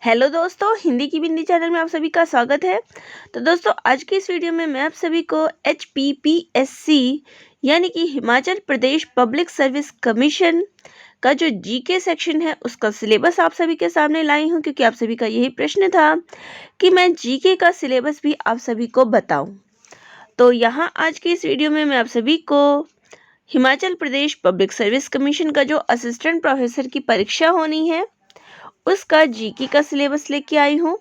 Hello दोस्तों, हिंदी की बिंदी channel में आप सभी का स्वागत है। तो दोस्तों, आज की इस वीडियो में मैं आप सभी को HPPSC यानी कि Himachal Pradesh public service commission का जो जीके सेक्शन है उसका सिलेबस आप सभी के सामने लाई हूँ, क्योंकि आप सभी का यही प्रश्न था कि मैं जीके का सिलेबस भी आप सभी को बताऊँ। तो यहाँ आज की इस वीडियो में मैं आप सभी को Himachal Pradesh public service commission का जो असिस्टेंट प्रोफेसर की परीक्षा होनी है उसका जीके का सिलेबस लेके आई हूँ।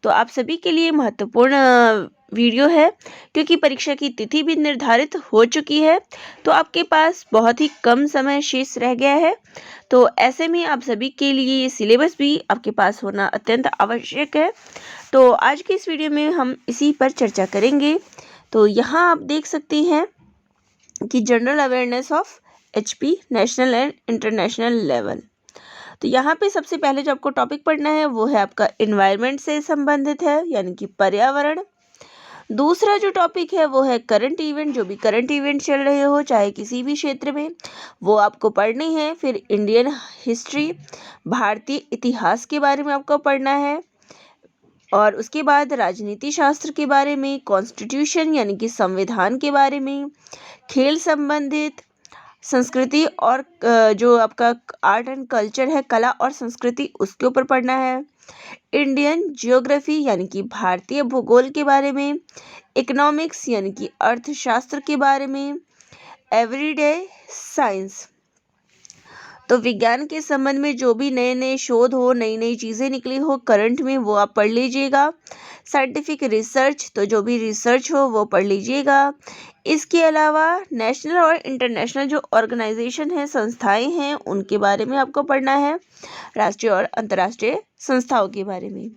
तो आप सभी के लिए महत्वपूर्ण वीडियो है, क्योंकि परीक्षा की तिथि भी निर्धारित हो चुकी है, तो आपके पास बहुत ही कम समय शेष रह गया है। तो ऐसे में आप सभी के लिए ये सिलेबस भी आपके पास होना अत्यंत आवश्यक है। तो आज की इस वीडियो में हम इसी पर चर्चा करेंगे। तो यहाँ आप देख सकते हैं कि general awareness of HP national and international level. तो यहाँ पे सबसे पहले जो आपको टॉपिक पढ़ना है वो है आपका इन्वायरमेंट से संबंधित है, यानी कि पर्यावरण। दूसरा जो टॉपिक है वो है करंट इवेंट, जो भी करंट इवेंट चल रहे हो चाहे किसी भी क्षेत्र में वो आपको पढ़नी है। फिर इंडियन हिस्ट्री, भारतीय इतिहास के बारे में आपको पढ़ना है। और उसके बाद राजनीति शास्त्र के बारे में, कॉन्स्टिट्यूशन यानी कि संविधान के बारे में, खेल संबंधित, संस्कृति और जो आपका आर्ट एंड कल्चर है, कला और संस्कृति, उसके ऊपर पढ़ना है। इंडियन ज्योग्राफी यानी कि भारतीय भूगोल के बारे में, इकोनॉमिक्स यानी कि अर्थशास्त्र के बारे में, एवरीडे साइंस, तो विज्ञान के संबंध में जो भी नए नए शोध हो, नई नई चीज़ें निकली हो करंट में, वो आप पढ़ लीजिएगा। साइंटिफिक रिसर्च, तो जो भी रिसर्च हो वो पढ़ लीजिएगा। इसके अलावा नेशनल और इंटरनेशनल जो ऑर्गेनाइजेशन है, संस्थाएं हैं, उनके बारे में आपको पढ़ना है, राष्ट्रीय और अंतर्राष्ट्रीय संस्थाओं के बारे में।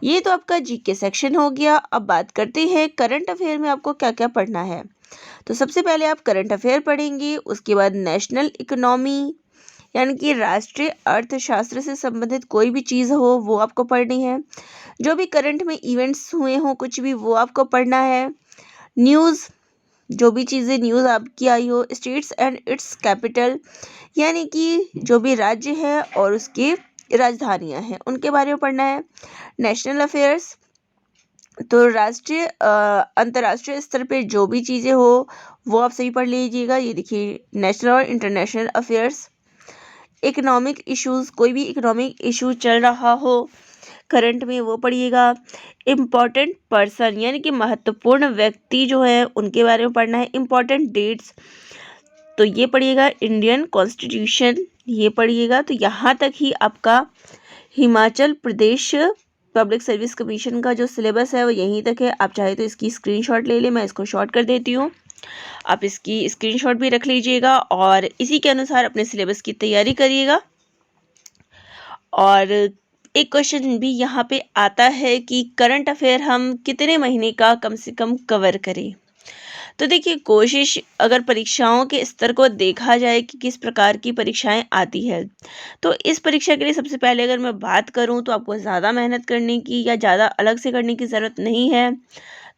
ये तो आपका जीके सेक्शन हो गया। अब बात करते हैं करंट अफेयर में आपको क्या क्या पढ़ना है। तो सबसे पहले आप करंट अफेयर पढ़ेंगे, उसके बाद नेशनल इकोनॉमी यानी कि राष्ट्रीय अर्थशास्त्र से संबंधित कोई भी चीज़ हो वो आपको पढ़नी है। जो भी करंट में इवेंट्स हुए हों कुछ भी, वो आपको पढ़ना है। न्यूज़, जो भी चीज़ें न्यूज़ आपकी आई हो। स्टेट्स एंड इट्स कैपिटल, यानी कि जो भी राज्य है और उसकी राजधानियां हैं उनके बारे में पढ़ना है। नेशनल अफेयर्स, तो राष्ट्रीय अंतर्राष्ट्रीय स्तर पे जो भी चीज़ें हो वो आप सभी पढ़ लीजिएगा। ये देखिए नेशनल और इंटरनेशनल अफेयर्स। इकोनॉमिक इश्यूज, कोई भी इकोनॉमिक इशू चल रहा हो करंट में वो पढ़िएगा। इम्पॉर्टेंट पर्सन यानी कि महत्वपूर्ण व्यक्ति जो है उनके बारे में पढ़ना है। इम्पॉर्टेंट डेट्स, तो ये पढ़िएगा। इंडियन कॉन्स्टिट्यूशन, ये पढ़िएगा। तो यहाँ तक ही आपका Himachal Pradesh public service commission का जो सिलेबस है वो यहीं तक है। आप चाहे तो इसकी स्क्रीनशॉट ले लें, मैं इसको शॉर्ट कर देती हूँ, आप इसकी स्क्रीनशॉट भी रख लीजिएगा और इसी के अनुसार अपने सिलेबस की तैयारी करिएगा। और एक क्वेश्चन भी यहाँ पे आता है कि करंट अफेयर हम कितने महीने का कम से कम कवर करें। तो देखिए, कोशिश अगर परीक्षाओं के स्तर को देखा जाए कि किस प्रकार की परीक्षाएं आती है, तो इस परीक्षा के लिए सबसे पहले अगर मैं बात करूं तो आपको ज़्यादा मेहनत करने की या ज़्यादा अलग से करने की ज़रूरत नहीं है।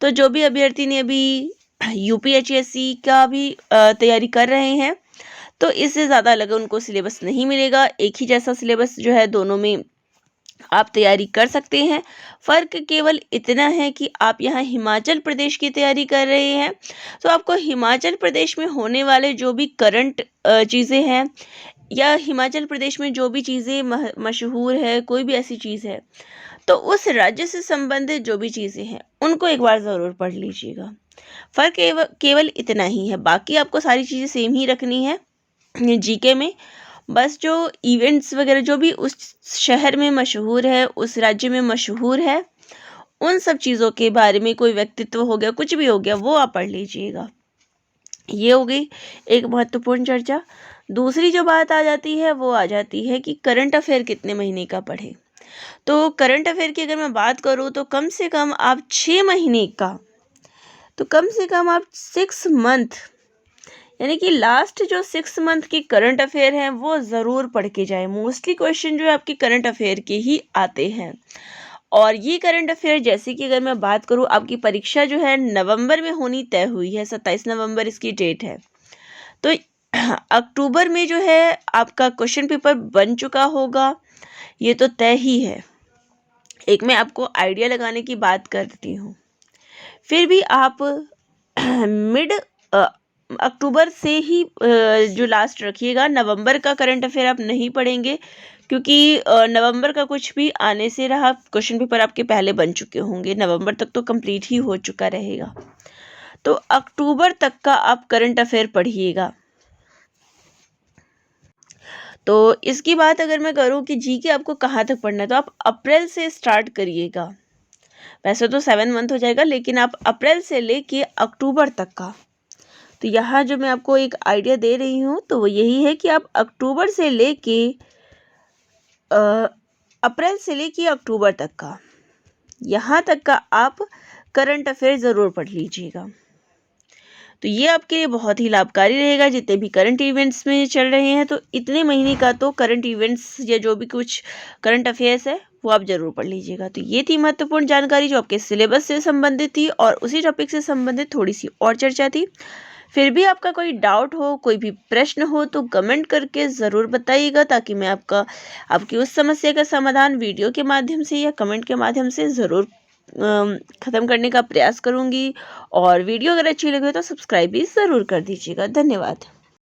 तो जो भी अभ्यर्थी ने अभी UPHSC का भी तैयारी कर रहे हैं, तो इससे ज़्यादा अलग उनको सिलेबस नहीं मिलेगा। एक ही जैसा सिलेबस जो है दोनों में आप तैयारी कर सकते हैं। फ़र्क केवल इतना है कि आप यहाँ हिमाचल प्रदेश की तैयारी कर रहे हैं, तो आपको हिमाचल प्रदेश में होने वाले जो भी करंट चीज़ें हैं या हिमाचल प्रदेश में जो भी चीज़ें मशहूर है, कोई भी ऐसी चीज़ है, तो उस राज्य से संबंधित जो भी चीज़ें हैं उनको एक बार ज़रूर पढ़ लीजिएगा। फ़र्क केवल इतना ही है, बाकी आपको सारी चीज़ें सेम ही रखनी है जीके में। बस जो इवेंट्स वगैरह जो भी उस शहर में मशहूर है, उस राज्य में मशहूर है, उन सब चीज़ों के बारे में, कोई व्यक्तित्व हो गया, कुछ भी हो गया, वो आप पढ़ लीजिएगा। ये हो गई एक महत्वपूर्ण चर्चा। दूसरी जो बात आ जाती है वो आ जाती है कि करंट अफेयर कितने महीने का पढ़ें। तो करंट अफेयर की अगर मैं बात करूँ तो कम से कम आप 6 महीने का, तो कम से कम आप 6 मंथ यानी कि लास्ट जो 6 मंथ के करंट अफेयर हैं वो ज़रूर पढ़ के जाएं। मोस्टली क्वेश्चन जो है आपके करंट अफेयर के ही आते हैं। और ये करंट अफेयर, जैसे कि अगर मैं बात करूँ, आपकी परीक्षा जो है नवंबर में होनी तय हुई है, 27 नवंबर इसकी डेट है। तो अक्टूबर में जो है आपका क्वेश्चन पेपर बन चुका होगा ये तो तय ही है। एक मैं आपको आइडिया लगाने की बात करती हूँ। फिर भी आप मिड अक्टूबर से ही जो लास्ट रखिएगा, नवंबर का करंट अफेयर आप नहीं पढ़ेंगे, क्योंकि नवंबर का कुछ भी आने से रहा, क्वेश्चन पेपर आपके पहले बन चुके होंगे, नवंबर तक तो कंप्लीट ही हो चुका रहेगा। तो अक्टूबर तक का आप करंट अफेयर पढ़िएगा। तो इसकी बात अगर मैं करूँ कि जीके आपको कहाँ तक पढ़ना है, तो आप अप्रैल से स्टार्ट करिएगा। वैसे तो 7 मंथ हो जाएगा, लेकिन आप अप्रैल से लेके अक्टूबर तक का, तो यहाँ जो मैं आपको एक आइडिया दे रही हूँ तो वो यही है कि आप अक्टूबर से लेके अप्रैल से लेके अक्टूबर तक का, यहाँ तक का आप करंट अफेयर ज़रूर पढ़ लीजिएगा। तो ये आपके लिए बहुत ही लाभकारी रहेगा। जितने भी करंट इवेंट्स में चल रहे हैं, तो इतने महीने का तो करंट इवेंट्स या जो भी कुछ करंट अफेयर्स है वो आप ज़रूर पढ़ लीजिएगा। तो ये थी महत्वपूर्ण जानकारी जो आपके सिलेबस से संबंधित थी, और उसी टॉपिक से संबंधित थोड़ी सी और चर्चा थी। फिर भी आपका कोई डाउट हो, कोई भी प्रश्न हो, तो कमेंट करके ज़रूर बताइएगा, ताकि मैं आपकी उस समस्या का समाधान वीडियो के माध्यम से या कमेंट के माध्यम से ज़रूर ख़त्म करने का प्रयास करूँगी। और वीडियो अगर अच्छी लगे तो सब्सक्राइब भी ज़रूर कर दीजिएगा। धन्यवाद।